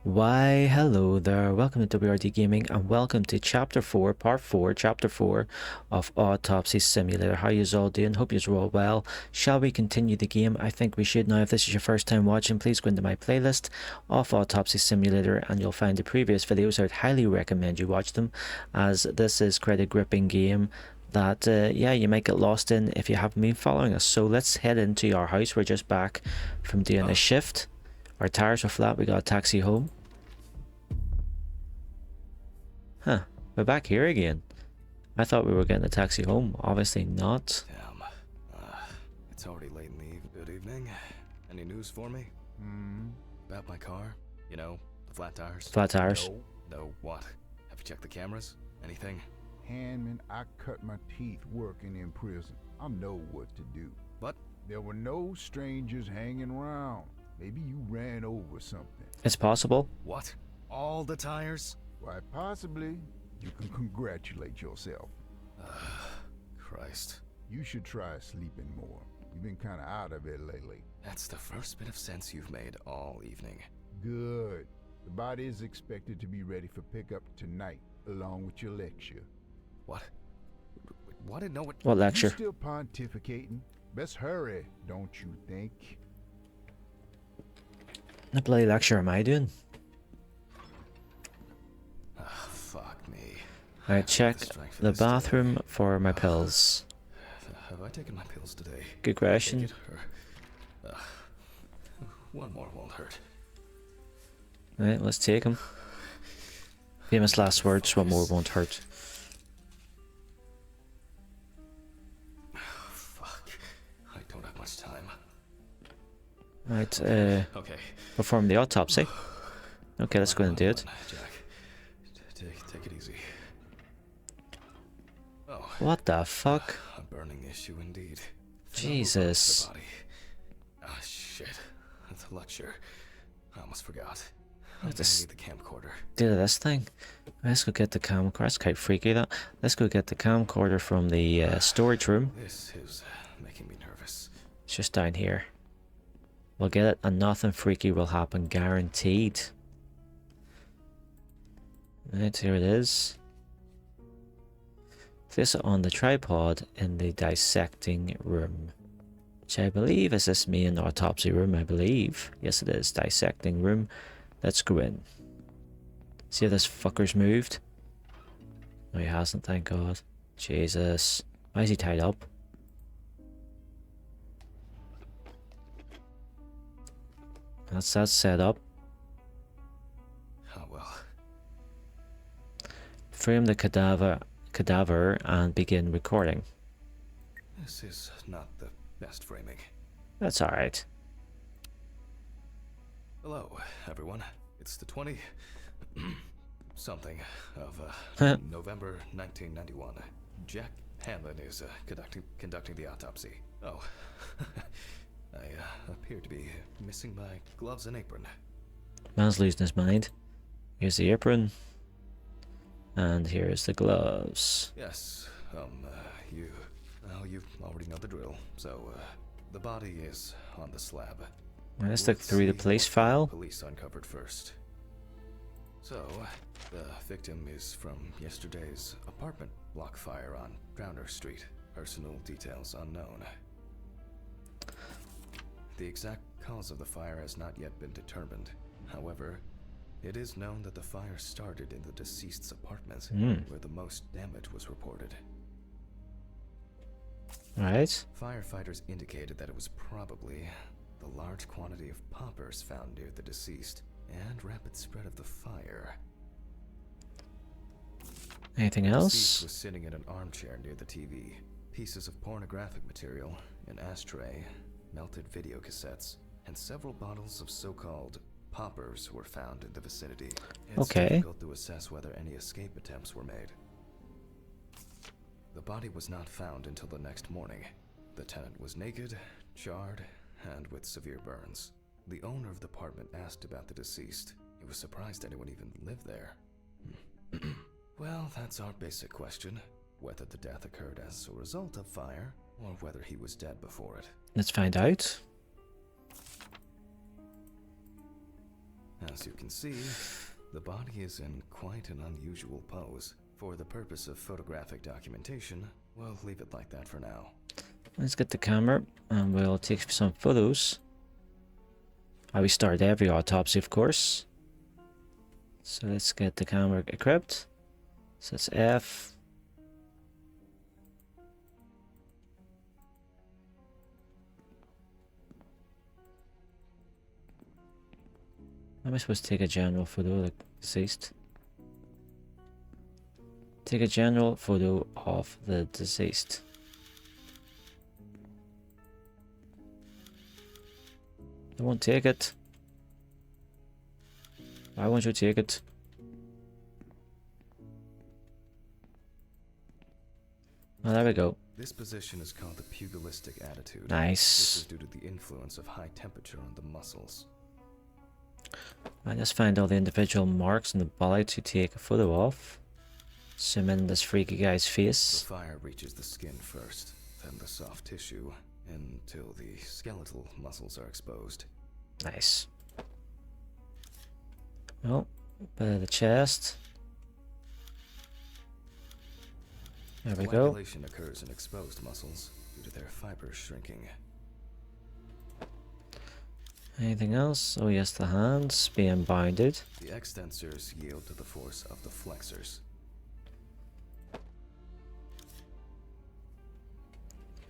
Why, hello there, welcome to WRD Gaming and welcome to Chapter 4, Part 4, Chapter 4 of Autopsy Simulator. How you all doing? Hope you're all well. Shall we continue the game? I think we should now. If this is your first time watching, please go into my playlist of Autopsy Simulator and you'll find the previous videos. I would highly recommend you watch them, as this is quite a gripping game that, yeah, you might get lost in if you haven't been following us. So let's head into our house. We're just back from doing a shift. Our tires are flat, we got a taxi home. Huh, we're back here again. I thought we were getting a taxi home. Obviously not. Damn. It's already late in the evening. Good evening. Any news for me? About my car? You know, the flat tires? Flat tires. No, what? Have you checked the cameras? Anything? Handman, I cut my teeth working in prison. I know what to do. What? There were no strangers hanging around. Maybe you ran over something. It's possible. What? All the tires? Why, possibly. You can congratulate yourself. Christ. You should try sleeping more. You've been kind of out of it lately. That's the first bit of sense you've made all evening. Good. The body is expected to be ready for pickup tonight, along with your lecture. What? What? No, what? What You lecture? still pontificating? Best hurry, don't you think? What bloody lecture am I doing? Fuck me. I check the this bathroom for my pills. Have I taken my pills today? Good question. Take it, or, one more won't hurt. Right, let's take them. Famous last words, one more won't hurt. Fuck. I don't have much time. Right, Okay. perform the autopsy. Okay, let's go and do it. Jack, take it easy. Oh, What the fuck? a burning issue indeed. Jesus. The body. Ah, shit. The lecture. I almost forgot. I'm gonna This- need the camcorder. Do this thing. Let's go get the camcorder. That's quite freaky, that. Let's go get the camcorder from the storage room. This is making me nervous. It's just down here. We'll get it and nothing freaky will happen, guaranteed. Right, here it is. Place it on the tripod in the dissecting room. Which I believe is this main autopsy room, I believe. Yes it is, dissecting room. Let's go in. See if this fucker's moved? No, he hasn't, thank God. Jesus. Why is he tied up? That's that set up. Oh well. Frame the cadaver and begin recording. This is not the best framing. That's alright. Hello, everyone. It's the 20 something of November 1991. Jack Hanlon is conducting the autopsy. Oh, I appear to be missing my gloves and apron. Man's losing his mind. Here's the apron. And here's the gloves. Yes, you already know the drill. So, the body is on the slab. Let's look through the police file. Police uncovered first. So, the victim is from yesterday's apartment block fire on Drowner Street. Personal details unknown. The exact cause of the fire has not yet been determined. However, it is known that the fire started in the deceased's apartment, where the most damage was reported. Alright. Firefighters indicated that it was probably the large quantity of poppers found near the deceased and rapid spread of the fire. Anything The else? deceased was sitting in an armchair near the TV. Pieces of pornographic material, an ashtray, melted video cassettes, and several bottles of so-called poppers were found in the vicinity. It's Okay. difficult to assess whether any escape attempts were made. The body was not found until the next morning. The tenant was naked, charred, and with severe burns. The owner of the apartment asked about the deceased. He was surprised anyone even lived there. Well, that's our basic question. Whether the death occurred as a result of fire, or whether he was dead before it. Let's find out. As you can see, the body is in quite an unusual pose. For the purpose of photographic documentation, we'll leave it like that for now. Let's get the camera and we'll take some photos. We start every autopsy, of course. So let's get the camera equipped. So it's F. Am I supposed to take a general photo, like deceased? Take a general photo of the deceased. I won't take it. Why won't you take it? Oh, there we go. This position is called the pugilistic attitude. Nice. This is due to the influence of high temperature on the muscles. I just find all the individual marks on the body to take a photo of. Zoom in this freaky guy's The face. fire reaches the skin first, then the soft tissue, until the skeletal muscles are exposed. Nice. Oh, bit of the chest. There we go. Coagulation occurs in exposed muscles due to their fibers shrinking. Anything else? Oh yes, the hands being bounded. The extensors yield to the force of the flexors.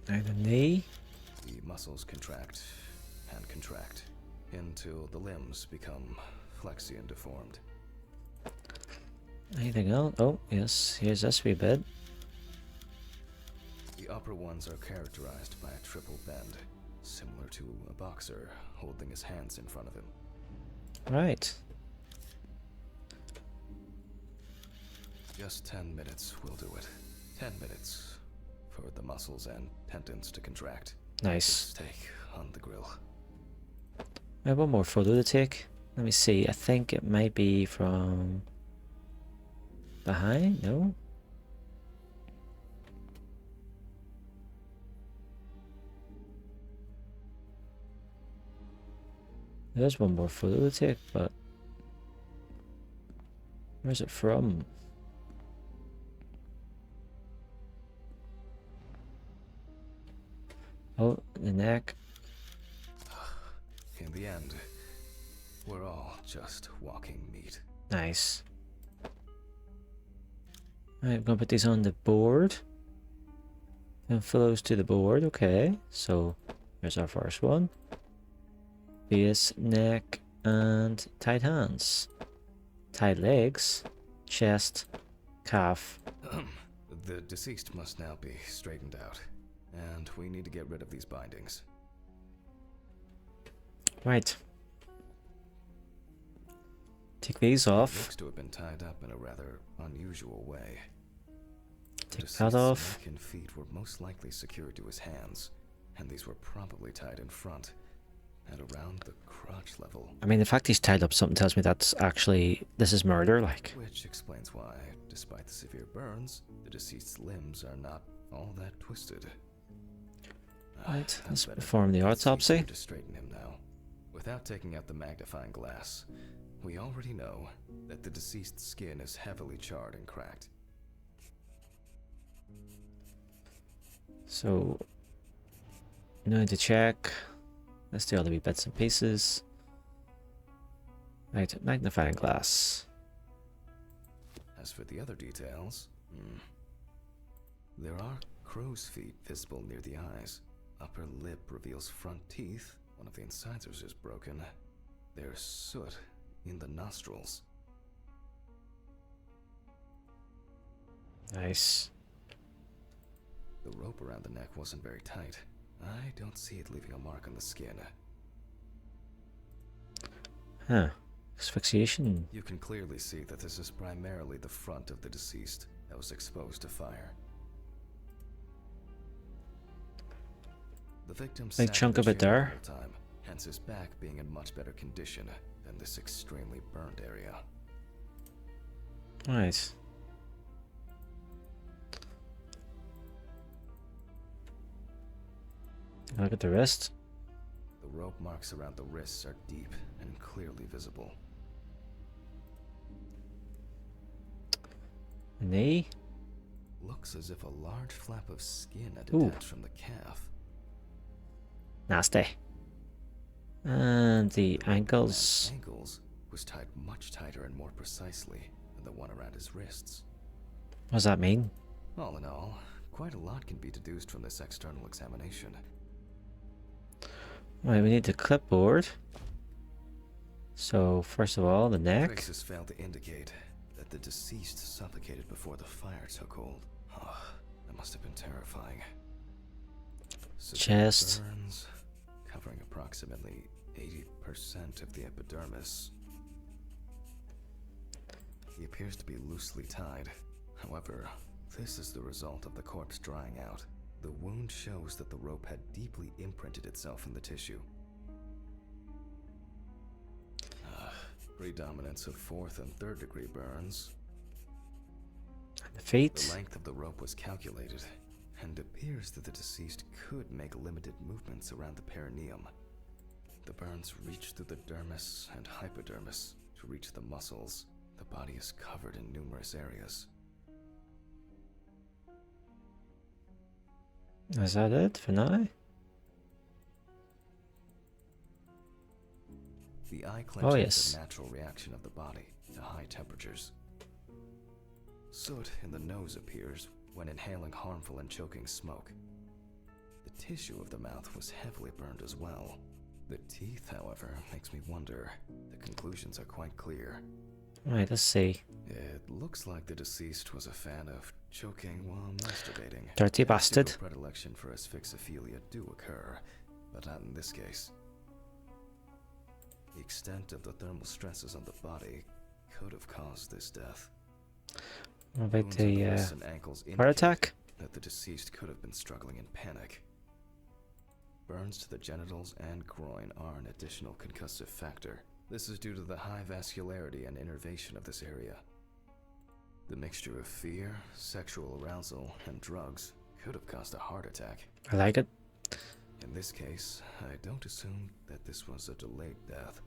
Now the knee. The muscles contract and contract until the limbs become flexy and deformed. Anything else? Oh yes, here's this wee bit. The upper ones are characterized by a triple bend, similar to a boxer holding his hands in front of him. Right. Just 10 minutes will do it. 10 minutes for the muscles and tendons to contract. Nice. Steak on the grill. I have one more photo to take. Let me see. I think it might be from behind. No. There's one more photo to take, but where's it from? Oh, the neck. In the end, we're all just walking meat. Nice. Alright, I'm gonna put these on the board. And photos to the board, okay. So here's our first one. Face, neck, and tight hands. Tight legs, chest, calf. The deceased must now be straightened out, and we need to get rid of these bindings. Right. Take these off. Looks to have been tied up in a rather unusual way. Take The that deceased's off. neck and feet were most likely secured to his hands, and these were probably tied in front and around the crotch level. I mean, the fact he's tied up something tells me that's actually, this is murder, like. Which explains why, despite the severe burns, the deceased's limbs are not all that twisted. Right, That's let's better. perform the Let's use autopsy. them to straighten him now. Without taking out the magnifying glass, we already know that the deceased's skin is heavily charred and cracked. So, no need to check. Let's do all the wee bits and pieces. Right, magnifying glass. As for the other details, there are crow's feet visible near the eyes. Upper lip reveals front teeth. One of the incisors is broken. There's soot in the nostrils. Nice. The rope around the neck wasn't very tight. I don't see it leaving a mark on the skin. Huh. Asphyxiation. You can clearly see that this is primarily the front of the deceased that was exposed to fire. The victim Big sat in chunk the of it chair the there. whole time, hence his back being in much better condition than this extremely burned area. Right. Look at the wrist. The rope marks around the wrists are deep and clearly visible. Knee. Looks as if a large flap of skin had Ooh. detached from the calf. Nasty. And the Man's ankles. ankles was tied much tighter and more precisely than the one around his wrists. What does that mean? All in all, quite a lot can be deduced from this external examination. Right, we need the clipboard. So, first of all, the neck. Traces failed to indicate that the deceased suffocated before the fire took hold. Oh, that must have been terrifying. Severe Chest. burns, covering approximately 80% of the epidermis. He appears to be loosely tied. However, this is the result of the corpse drying out. The wound shows that the rope had deeply imprinted itself in the tissue. Predominance of 4th and 3rd degree burns. The feet. The length of the rope was calculated, and appears that the deceased could make limited movements around the perineum. The burns reach through the dermis and hypodermis to reach the muscles. The body is covered in numerous areas. Is that it for now? The eye clenching yes. is a natural reaction of the body to high temperatures. Soot in the nose appears when inhaling harmful and choking smoke. The tissue of the mouth was heavily burned as well. The teeth, however, makes me wonder. The conclusions are quite clear. Right, let's see. It looks like the deceased was a fan of choking while masturbating. Dirty Cases bastard. of predilection for asphyxophilia do occur, but not in this case. The extent of the thermal stresses on the body could have caused this death. What about Wounds on the the wrists and ankles heart indicate attack? that the deceased could have been struggling in panic. Burns to the genitals and groin are an additional concussive factor. This is due to the high vascularity and innervation of this area. The mixture of fear, sexual arousal, and drugs could have caused a heart attack. I like it. In this case, I don't assume that this was a delayed death.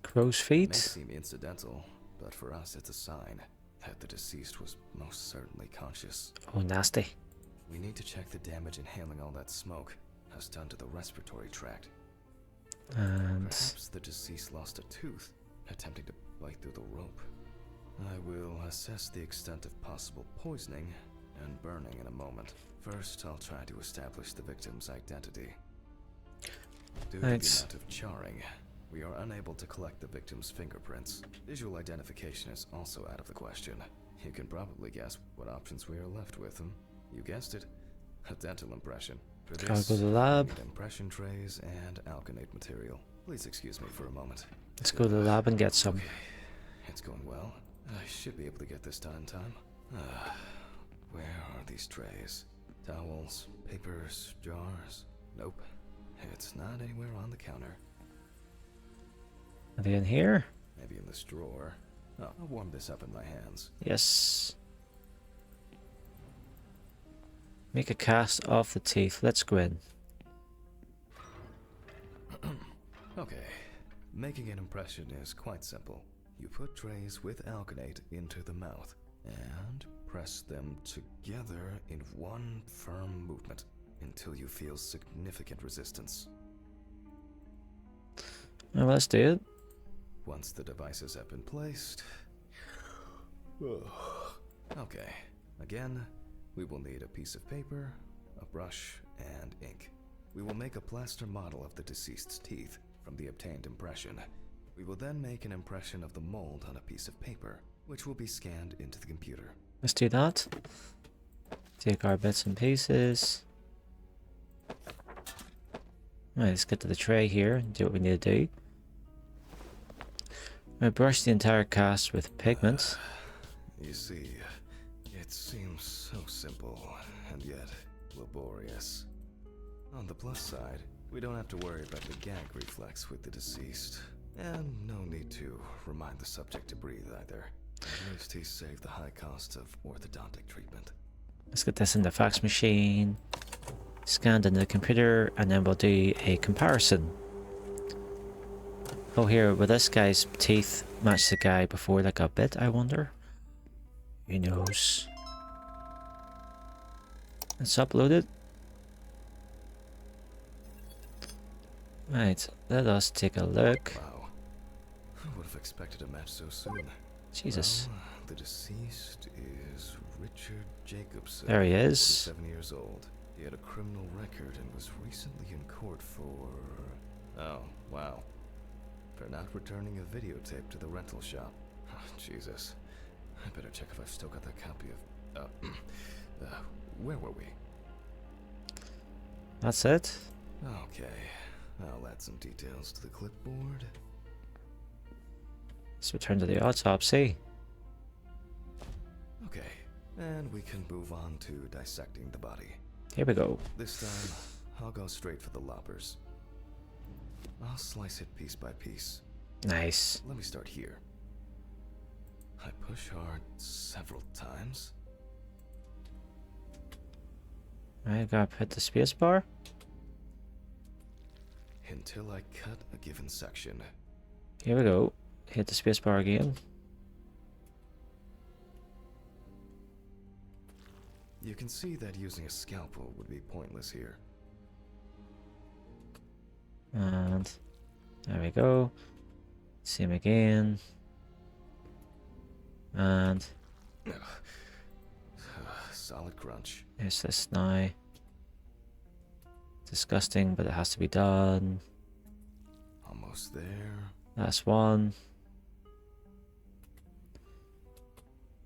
Crow's It may feet. seem incidental, but for us it's a sign that the deceased was most certainly conscious. Oh, nasty. We need to check the damage inhaling all that smoke has done to the respiratory tract. And Perhaps the deceased lost a tooth, attempting to bite through the rope. I will assess the extent of possible poisoning and burning in a moment. First, I'll try to establish the victim's identity. Due to the Right. amount of charring, we are unable to collect the victim's fingerprints. Visual identification is also out of the question. You can probably guess what options we are left with. You guessed it, a dental impression. For I'll this, go to the we lab. need impression trays and alkanate material. Please excuse me for a moment. Let's go to the lab and get some. Okay, it's going well. I should be able to get this done in time. Where are these trays? Towels, papers, jars? Nope. It's not anywhere on the counter. Are they in here? Maybe in this drawer. Oh, I'll warm this up in my hands. Yes. Make a cast of the teeth. Let's go in. Okay. Making an impression is quite simple. You put trays with alkanate into the mouth and press them together in one firm movement until you feel significant resistance. Well, let's do it. Once the devices have been placed... Okay, again, we will need a piece of paper, a brush, and ink. We will make a plaster model of the deceased's teeth from the obtained impression. We will then make an impression of the mold on a piece of paper, which will be scanned into the computer. Let's do that. Take our bits and pieces. Right, let's get to the tray here and do what we need to do. I brush the entire cast with pigment. You see, it seems so simple, and yet laborious. On the plus side, we don't have to worry about the gag reflex with the deceased. And no need to remind the subject to breathe either. At least he saved the high cost of orthodontic treatment. Let's get this in the fax machine. Scanned into the computer, and then we'll do a comparison. Oh, here, will this guy's teeth match the guy before they got bit, I wonder? Who knows? Let's upload it. Right, let us take a look. Wow. Who would have expected a match so soon? Jesus. Well, the deceased is Richard Jacobson. There he is. 47 years old. He had a criminal record and was recently in court for... Oh, wow. For not returning a videotape to the rental shop. Oh, Jesus. I better check if I've still got that copy of... where were we? That's it. Okay. I'll add some details to the clipboard. Let's return to the autopsy. Okay. And we can move on to dissecting the body. Here we go. This time, I'll go straight for the loppers. I'll slice it piece by piece. Nice. Let me start here. I push hard several times. Right, gotta hit the space bar. Until I cut a given section. Here we go. Hit the space bar again. You can see that using a scalpel would be pointless here. And there we go. Same again. And Solid crunch. here's this now. Disgusting, but it has to be done. Almost there. Last one.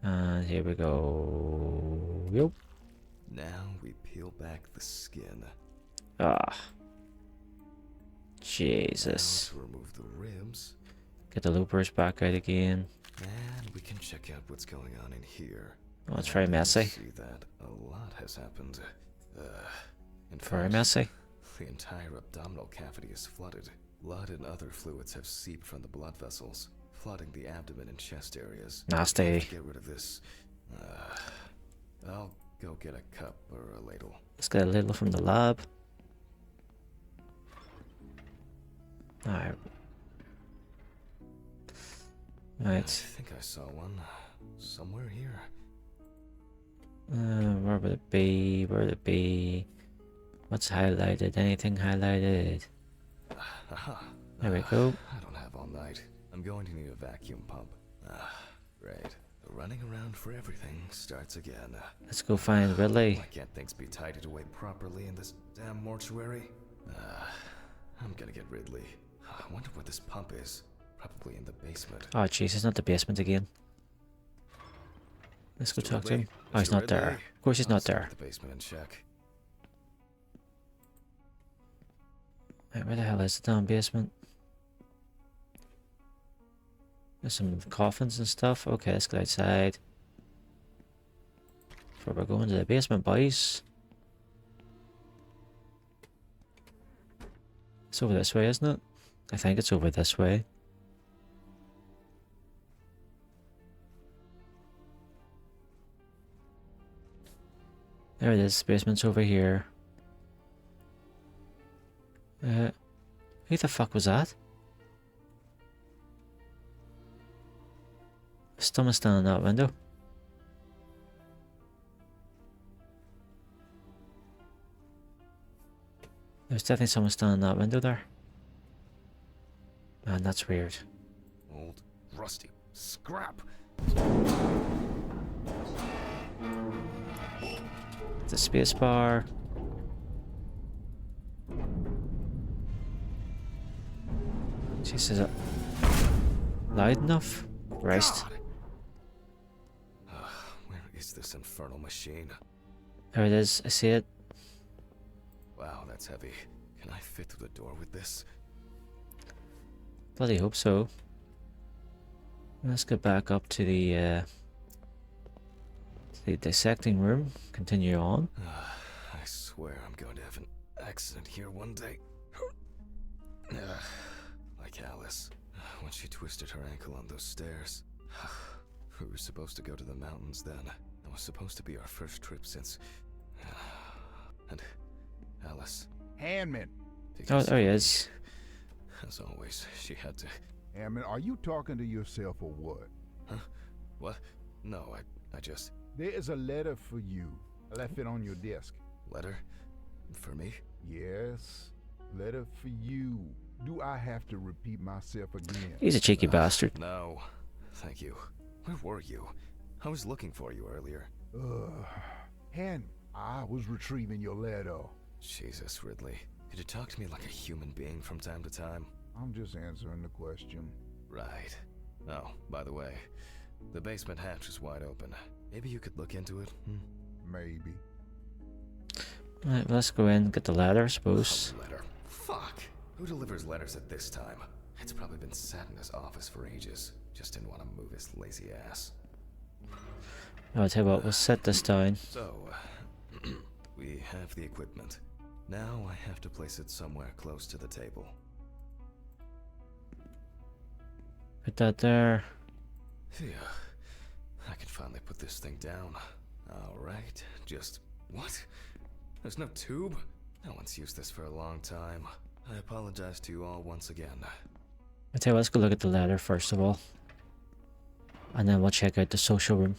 And here we go. Yep. Now we peel back the skin. Ah. Jesus. Now to remove the ribs. Get the loopers back out again. And we can check out what's going on in here. Oh, it's very messy. See that a lot has happened. In Very fact, messy. the entire abdominal cavity is flooded. Blood and other fluids have seeped from the blood vessels, flooding the abdomen and chest areas. Nasty. To get rid of this, I'll go get a cup or a ladle. Let's get a ladle from the lab. Alright. I Right. think I saw one somewhere here. Where would it be? Where would it be? What's highlighted? Anything highlighted? Aha. There we go. I don't have all night. I'm going to need a vacuum pump. Right. The running around for everything starts again. Let's go find Ridley. Why can't things be tidied away properly in this damn mortuary? I'm gonna get Ridley. I wonder where this pump is. Probably in the basement. Oh jeez, it's not the basement again. Let's go Mr. talk to him. Ridley? Oh, he's Mr. not there. Ridley? Of course he's I'll not start there. at the basement and check. Right, where the hell is the damn basement? There's some coffins and stuff. Okay, let's go outside. Before we're going to the basement, boys. It's over this way, isn't it? I think it's over this way. There it is. Basement's over here. Who the fuck was that? Someone standing in that window. There's definitely someone standing in that window there. Man, that's weird. Old, rusty scrap. The space bar. Jeez, is it loud enough? Christ. God. Where is this infernal machine? There it is. I see it. Wow, that's heavy. Can I fit through the door with this? Bloody hope so. Let's get back up to the dissecting room. Continue on. I swear I'm going to have an accident here one day. Like Alice, when she twisted her ankle on those stairs. We were supposed to go to the mountains then. That was supposed to be our first trip since... And Alice... Handman. Oh, there he is. As always, she had to... Handman, are you talking to yourself or what? Huh? What? No, I just... There is a letter for you. I left it on your desk. Letter? For me? Yes, letter for you. Do I have to repeat myself again? He's a cheeky bastard. No. Thank you. Where were you? I was looking for you earlier. And I was retrieving your letter. Jesus, Ridley. Could you talk to me like a human being from time to time? I'm just answering the question. Right. Oh, by the way, the basement hatch is wide open. Maybe you could look into it? Maybe. Alright, let's go in and get the ladder, I suppose. A letter. Fuck! Who delivers letters at this time? It's probably been sat in his office for ages. Just didn't want to move his lazy ass. I'll tell you what, we'll set this down. So, we have the equipment. Now I have to place it somewhere close to the table. Put that there. Phew. I can finally put this thing down. Alright, just... What? There's no tube? No one's used this for a long time. I apologize to you all once again. I'll tell you what, let's go look at the ladder first of all. And then we'll check out the social room.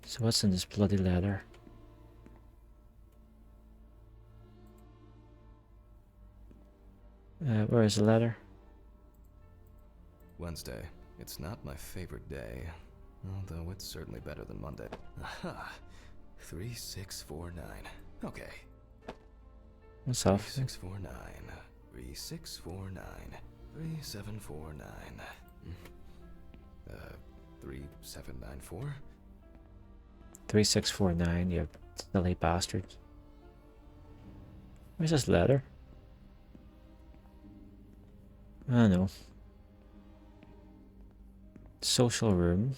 So what's in this bloody ladder? Where is the ladder? Wednesday. It's not my favorite day, although it's certainly better than Monday. Aha! 3649. Okay. What's off? 3649. 3649. 3749. 3794? 3649, you silly bastards. Where's this ladder? I know. Social room.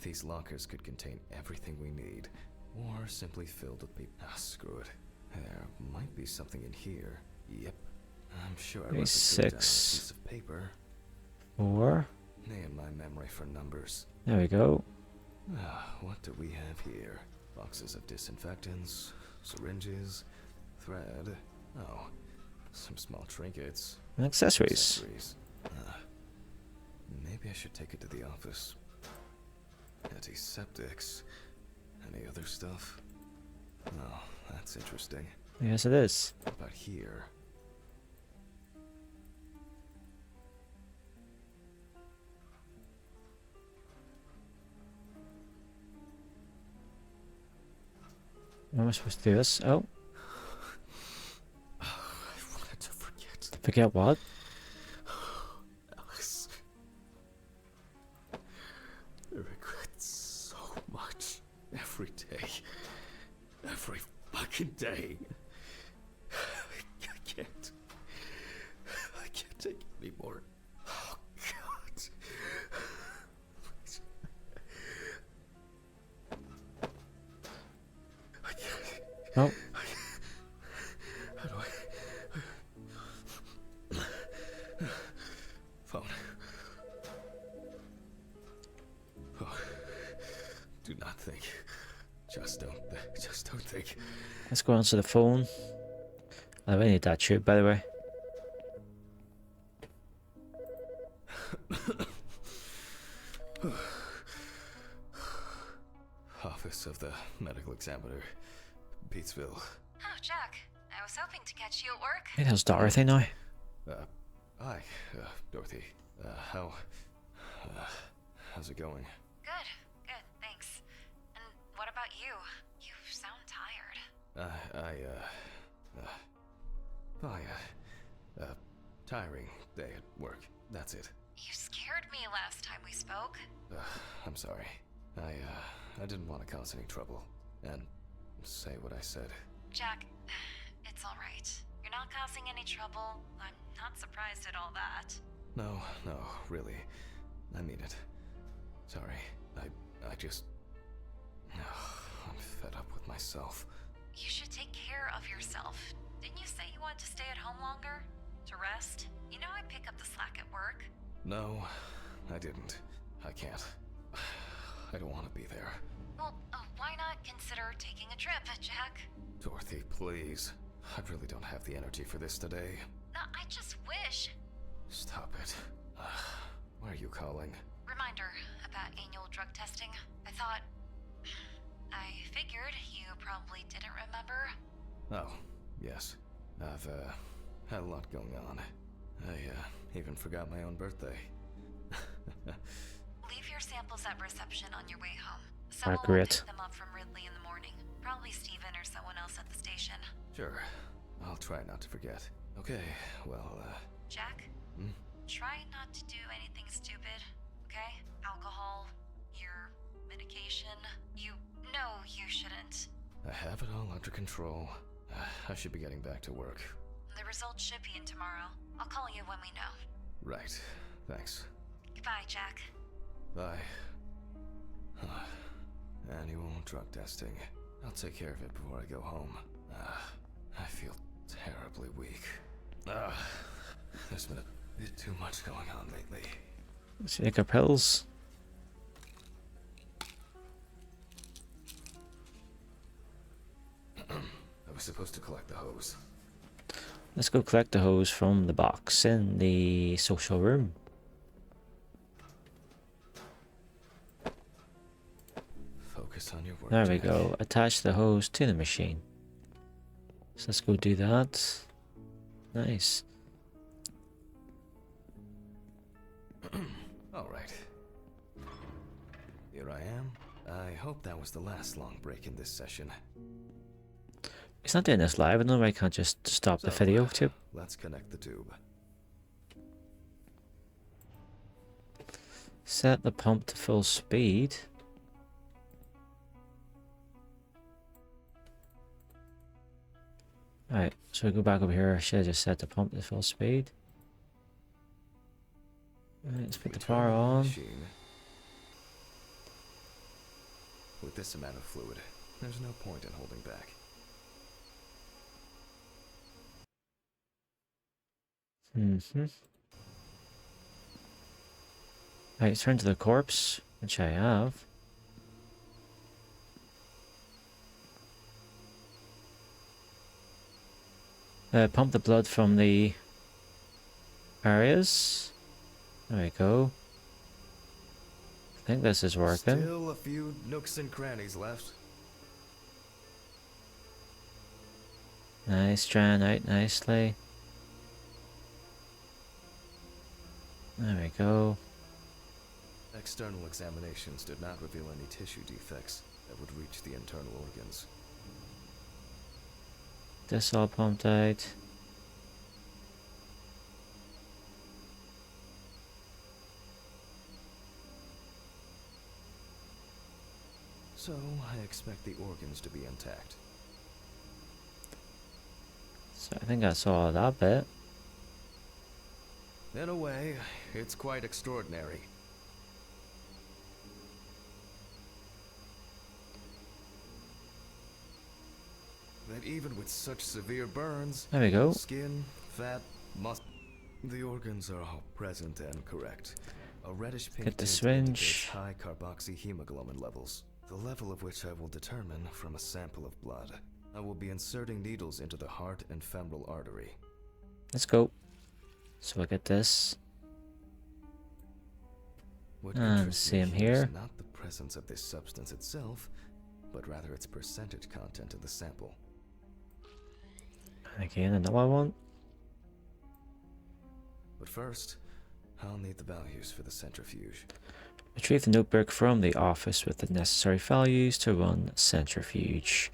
These lockers could contain everything we need, or simply filled with people. Screw it. There might be something in here. Yep. I'm sure I wrote the date down on a piece of paper. 4. Man, my memory for numbers. There we go. What do we have here? Boxes of disinfectants, syringes, thread. Oh, some small trinkets. And accessories. Maybe I should take it to the office. Antiseptics. Any other stuff? Oh, that's interesting. Yes, it is. What about here? How am I supposed to do this? Oh. I wanted to forget. Forget what? Alice. I regret so much. Every day. Every fucking day. I can't. I can't take it anymore. Oh, God. Please. I can't. Oh. How do I... Phone. Oh. Do not think. Just don't think. Let's go answer the phone. I really need that tube, by the way. Office of the Medical Examiner, Peatsville. Oh, Jack. I was hoping to catch you at work. Hey, how's Dorothy now? Hi, Dorothy. How's it going? Good, thanks. And what about you? You sound tired. Tiring day at work. That's it. You scared me last time we spoke. I'm sorry. I didn't want to cause any trouble and say what I said. Jack, it's alright. You're not causing any trouble. I'm not surprised at all that. No, really. I mean it. Sorry. I just... I'm fed up with myself. You should take care of yourself. Didn't you say you wanted to stay at home longer? To rest? You know I pick up the slack at work. No, I didn't. I can't. I don't want to be there. Well, why not consider taking a trip, Jack? Dorothy, please. I really don't have the energy for this today. No, I just wish. Stop it. Why are you calling? Reminder about annual drug testing. I figured you probably didn't remember. Oh, yes. I've, had a lot going on. I, even forgot my own birthday. Leave your samples at reception on your way home. Someone will Margaret. pick them up from Ridley in the morning. Probably Steven or someone else at the station. Sure. I'll try not to forget. Okay, well, Jack? Hmm? Try not to do anything stupid, okay? Alcohol, your medication. You know you shouldn't. I have it all under control. I should be getting back to work. The results should be in tomorrow. I'll call you when we know. Right. Thanks. Goodbye, Jack. Bye. Annual drug testing. I'll take care of it before I go home. I feel terribly weak. There's been a bit too much going on lately. Let's take our pills. I was supposed to collect the hose. Let's go collect the hose from the box in the social room. Focus on your work. There we Jack. go. Attach the hose to the machine. So let's go do that. Nice. All right. Here I am. I hope that was the last long break in this session. It's not doing this live. I don't know why I can't just stop the So, video too. Let's connect the tube. Set the pump to full speed. Alright, so we go back over here. I should have just set the pump to full speed. Alright, let's put the Return power to the on. machine. With this amount of fluid, there's no point in holding back. Alright, turn to the corpse, which I have. Pump the blood from the areas. There we go. I think this is working. Still a few nooks and crannies left. Nice, drain out nicely. There we go. External examinations did not reveal any tissue defects that would reach the internal organs. This all pumped out. So, I expect the organs to be intact. So I think I saw that bit. In a way, it's quite extraordinary. That even with such severe burns, There we go. skin, fat, muscle, the organs are all present and correct. A reddish pink Get the tint indicates syringe. high carboxyhemoglobin levels, the level of which I will determine from a sample of blood. I will be inserting needles into the heart and femoral artery. Let's go. So we'll get this. What And interests me same here. is not the presence of this substance itself, but rather its percentage content in the sample. And again, another one. But first, I'll need the values for the centrifuge. Retrieve the notebook from the office with the necessary values to run centrifuge.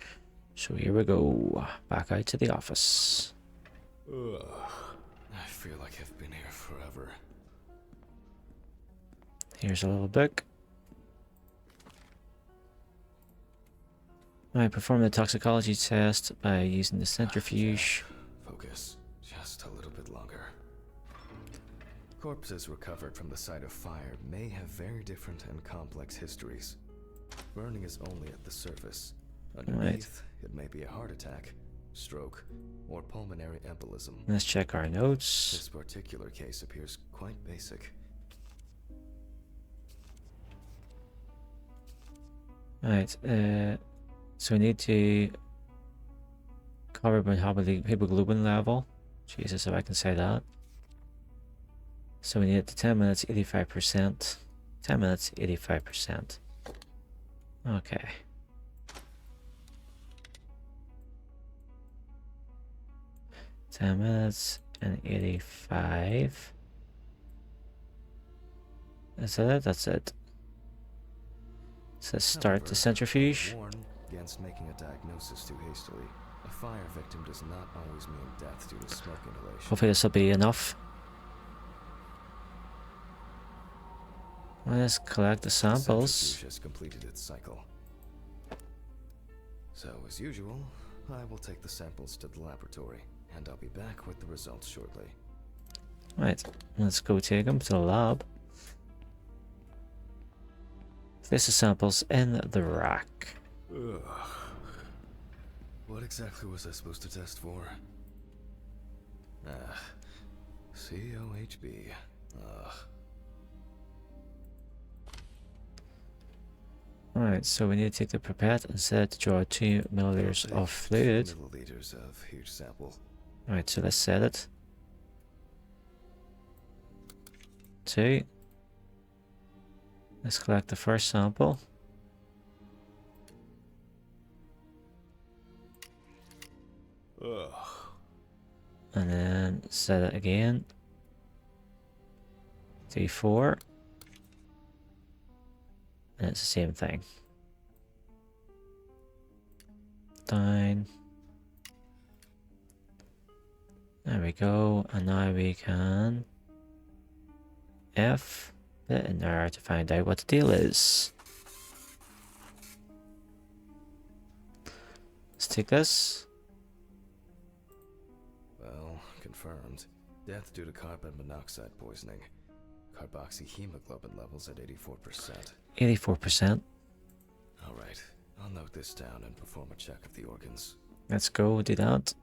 So here we go. Back out to the office. Ugh. I feel like I've been here forever. Here's a little book. I perform the toxicology test by using the centrifuge. Focus just a little bit longer. Corpses recovered from the site of fire may have very different and complex histories. Burning is only at the surface. Underneath, it may be a heart attack, stroke, or pulmonary embolism. Let's check our notes. This particular case appears quite basic. Right, so we need to cover hemoglobin level. Jesus, if I can say that. So we need it to 10 minutes, 85%. 10 minutes, 85%. Okay. Ten minutes and 85. Is that it? That's it. Says start the centrifuge. Warn against making a diagnosis too hastily. A fire victim does not always mean death due to smoke inhalation. Hopefully this will be enough. Let's collect the samples. The centrifuge has completed its cycle. So, as usual, I will take the samples to the laboratory, and I'll be back with the results shortly. Right, let's go take them to the lab. Place the samples in the rack. Ugh. What exactly was I supposed to test for? COHB. Alright, so we need to take the pipette and set it to draw 2 milliliters of fluid. 2 milliliters of huge sample. Alright, so let's set it. 2. Let's collect the first sample. Ugh. And then set it again. D4. And it's the same thing. Down. There we go. And now we can F it in there to find out what the deal is. Let's take this. Well, confirmed. Death due to carbon monoxide poisoning. Carboxyhemoglobin levels at 84%. 84%. Alright, I'll note this down and perform a check of the organs. Let's go do that.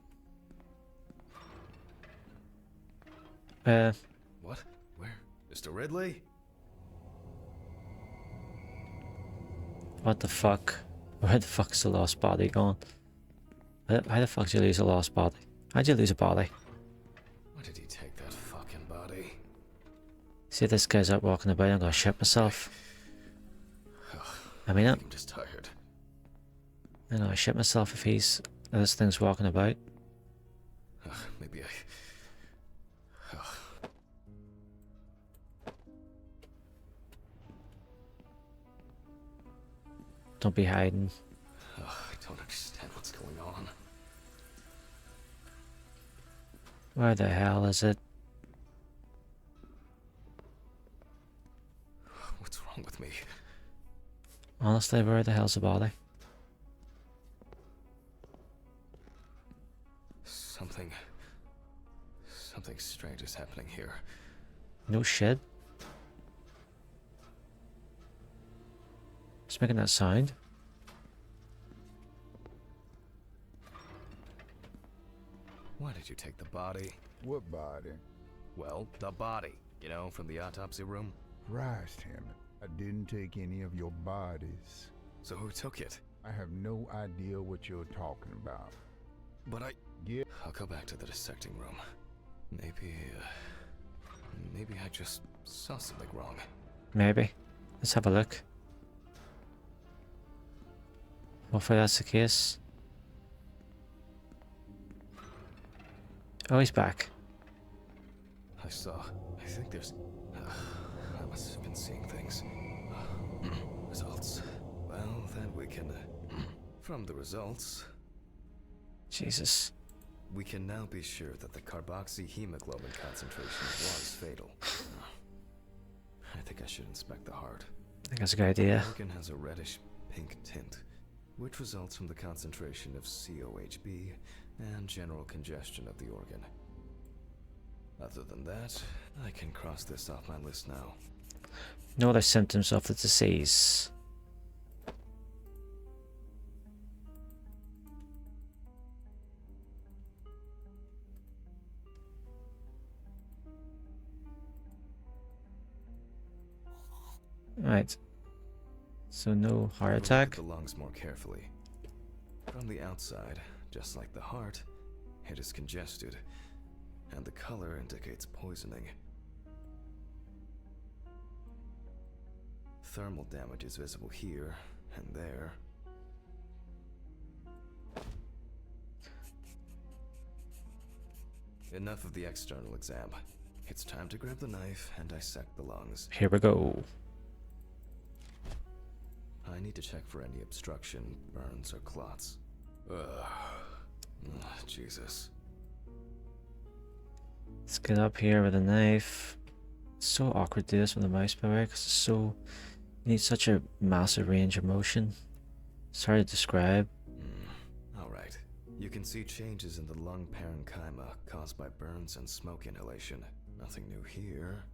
What? Where? Mr. Ridley? What the fuck? Where the fuck is the lost body gone? How the fuck did you lose a lost body? How'd you lose a body? Why did he take that fucking body? See if this guy's out walking about, I'm gonna shit myself. I mean, I'm just tired. I'm gonna shit myself if this thing's walking about. Maybe I... Don't be hiding. I don't understand what's going on. Where the hell is it? What's wrong with me? Honestly, where the hell's the body? Something strange is happening here. No shit. It's making that sound. Why did you take the body? What body? Well, the body. You know, from the autopsy room. Christ, Hammond. I didn't take any of your bodies. So who took it? I have no idea what you're talking about. But I... Yeah. I'll go back to the dissecting room. Maybe I just saw something wrong. Maybe. Let's have a look. Hopefully that's the case. Oh, he's back. I think there's... I must have been seeing things. Results. Well, then we can... from the results... Jesus. We can now be sure that the carboxyhemoglobin concentration was fatal. I think I should inspect the heart. I think that's a good idea. The organ has a reddish pink tint, which results from the concentration of COHB and general congestion of the organ. Other than that, I can cross this off my list now. No other symptoms of the disease. Right. So no heart We'll attack. look at the lungs more carefully. From the outside, just like the heart, it is congested, and the color indicates poisoning. Thermal damage is visible here and there. Enough of the external exam. It's time to grab the knife and dissect the lungs. Here we go. I need to check for any obstruction, burns, or clots. Jesus. Let's get up here with a knife. It's so awkward to do this with a mouse, by the way, because it's so... You need such a massive range of motion. It's hard to describe. Alright. You can see changes in the lung parenchyma caused by burns and smoke inhalation. Nothing new here.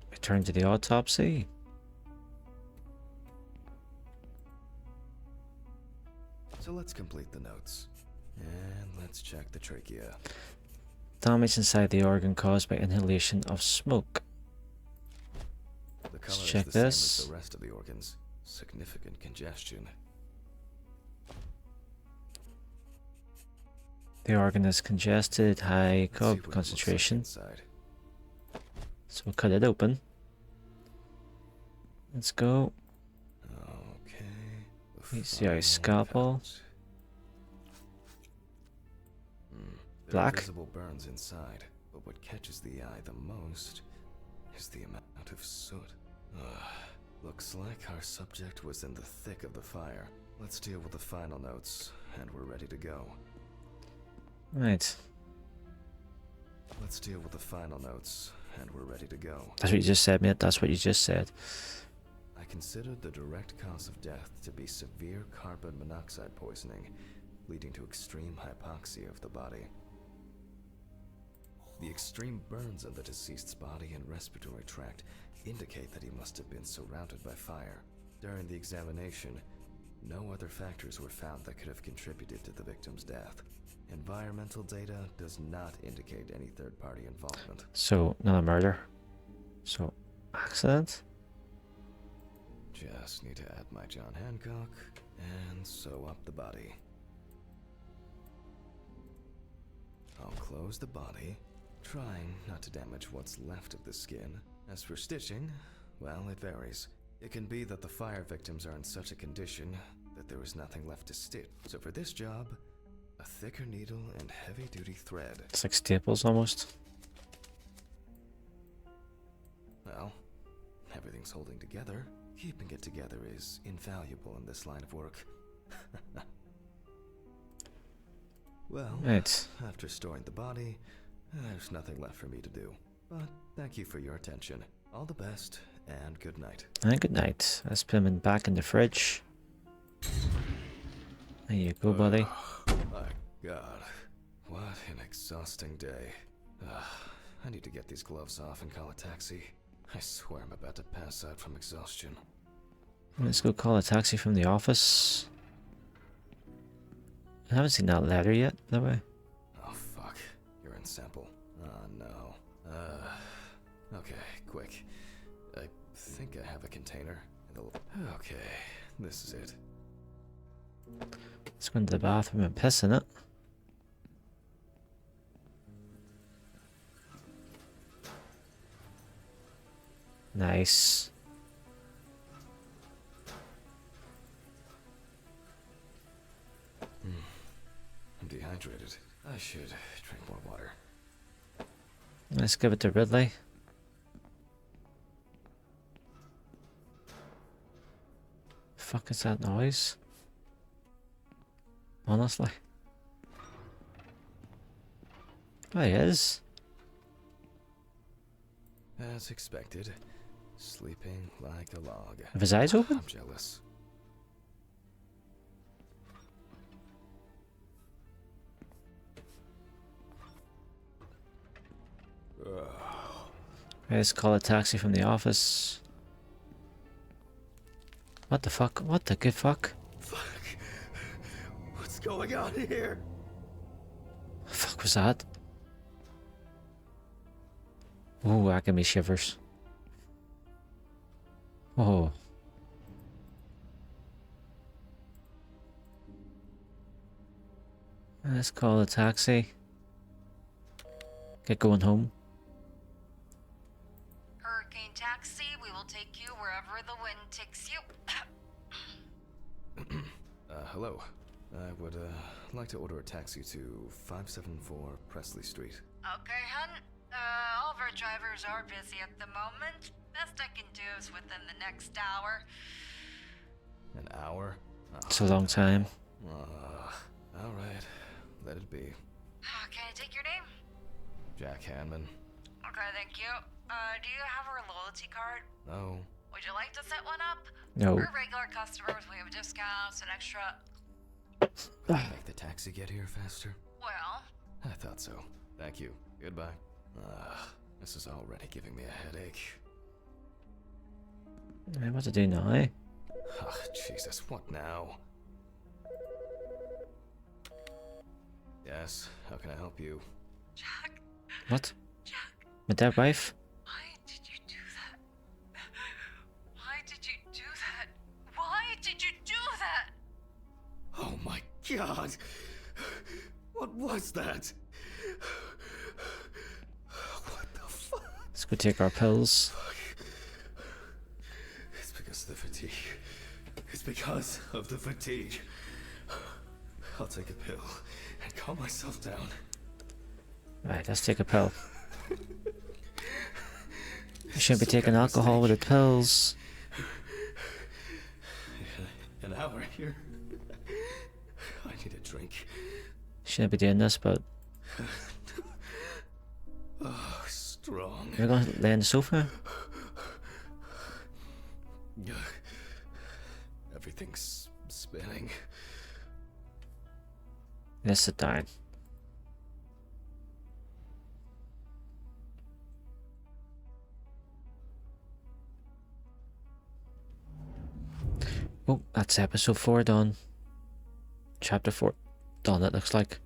Return to the autopsy. So let's complete the notes. And let's check the trachea. Damage inside the organ caused by inhalation of smoke. The color is check the same this. as the rest of the organs. Significant congestion. The organ is congested, high Let's see what it carb looks concentration. like inside. So we'll cut it open. Let's go. Okay. You see our Final scalpel. count. There are Black. visible burns inside, but what catches the eye the most is the amount of soot. Looks like our subject was in the thick of the fire. Let's deal with the final notes, and we're ready to go. Right. Let's deal with the final notes, and we're ready to go. That's what you just said, mate. That's what you just said. I considered the direct cause of death to be severe carbon monoxide poisoning, leading to extreme hypoxia of the body. The extreme burns on the deceased's body and respiratory tract indicate that he must have been surrounded by fire. During the examination, no other factors were found that could have contributed to the victim's death. Environmental data does not indicate any third-party involvement. So, not a murder. So, accident? Just need to add my John Hancock and sew up the body. I'll close the body, trying not to damage what's left of the skin. As for stitching, well, it varies. It can be that the fire victims are in such a condition that there is nothing left to stitch. So for this job, a thicker needle and heavy-duty thread. It's like staples almost. Well, everything's holding together. Keeping it together is invaluable in this line of work. Well, Right. after storing the body, there's nothing left for me to do. But thank you for your attention. All the best, and good night. And good night. Let's put him back in the fridge. There you go, buddy. My God, what an exhausting day. I need to get these gloves off and call a taxi. I swear I'm about to pass out from exhaustion. Let's go call a taxi from the office. I haven't seen that letter yet, by the way. Oh fuck, you're in sample. Oh no. Okay, quick. I think I have a container. Okay, this is it. Let's go into the bathroom and piss in it. Nice. I'm dehydrated. I should drink more water. Let's give it to Ridley. Fuck is that noise? Honestly. Oh, he is. As expected, sleeping like a log. Have his eyes open? I'm jealous. Let's call a taxi from the office. What the fuck? What the good fuck? Fuck. What's going on here? The fuck was that? Ooh, that gave me shivers. Oh. Let's call a taxi. Get going home. Hurricane Taxi, we will wherever the wind takes you. Hello. I would, like to order a taxi to 574 Presley Street. Okay, hun. All of our drivers are busy at the moment. Best I can do is within the next hour. An hour? It's a long time. Alright. Let it be. Can I take your name? Jack Hanman. Okay, thank you. Do you have our loyalty card? No. Would you like to set one up? No. For regular customers, we have discounts and extra... Make the taxi get here faster? Well... I thought so. Thank you. Goodbye. This is already giving me a headache. What to do now? Oh, Jesus, what now? Yes, how can I help you? Jack, What? Jack, My dead wife? why did you do that? Why did you do that? Why did you do that? Oh my God! What was that? What the fuck? Let's go take our pills. It's because of the fatigue. It's because of the fatigue. I'll take a pill and calm myself down. Right, let's take a pill. You shouldn't be taking alcohol with the pills. An hour here. I need a drink. Shouldn't be doing this, but Oh, strong. you're going to lay on the sofa? Everything's spinning. Let's sit down. Oh, that's episode 4 done. Chapter 4 done, it looks like.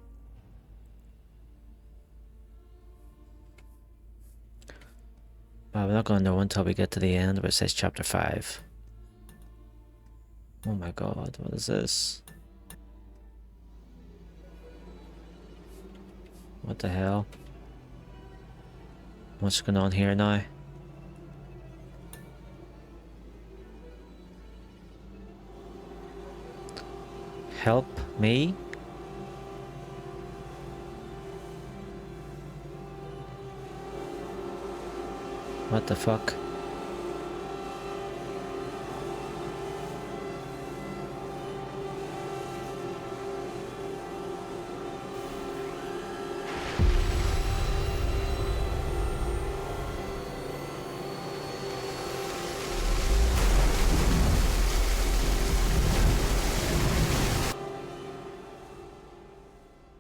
Well, we're not going to know until we get to the end where it says chapter 5. Oh my god, what is this? What the hell? What's going on here now? Help me? What the fuck?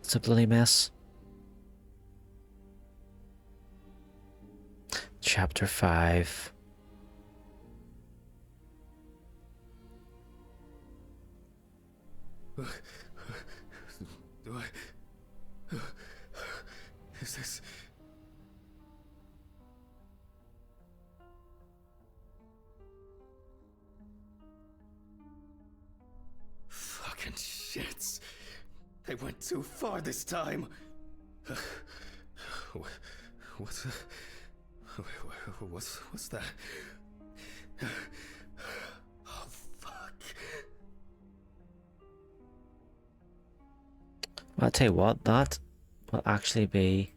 It's a bloody mess. Chapter 5. Do I... Is this... Fucking shits. They went too far this time. What's that? Oh, fuck. Well, I'll tell you what, that will actually be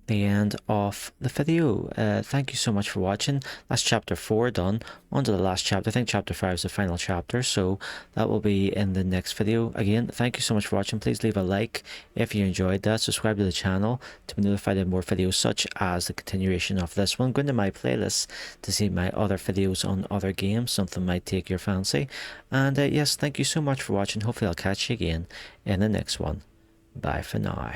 the end of the video. Thank you so much for watching. That's chapter 4 done. On to the last chapter. I think chapter 5 is the final chapter, so that will be in the next video. Again, thank you so much for watching. Please leave a like if you enjoyed that. Subscribe to the channel to be notified of more videos such as the continuation of this one. Go into my playlist to see my other videos on other games. Something might take your fancy. And yes, thank you so much for watching. Hopefully I'll catch you again in the next one. Bye for now.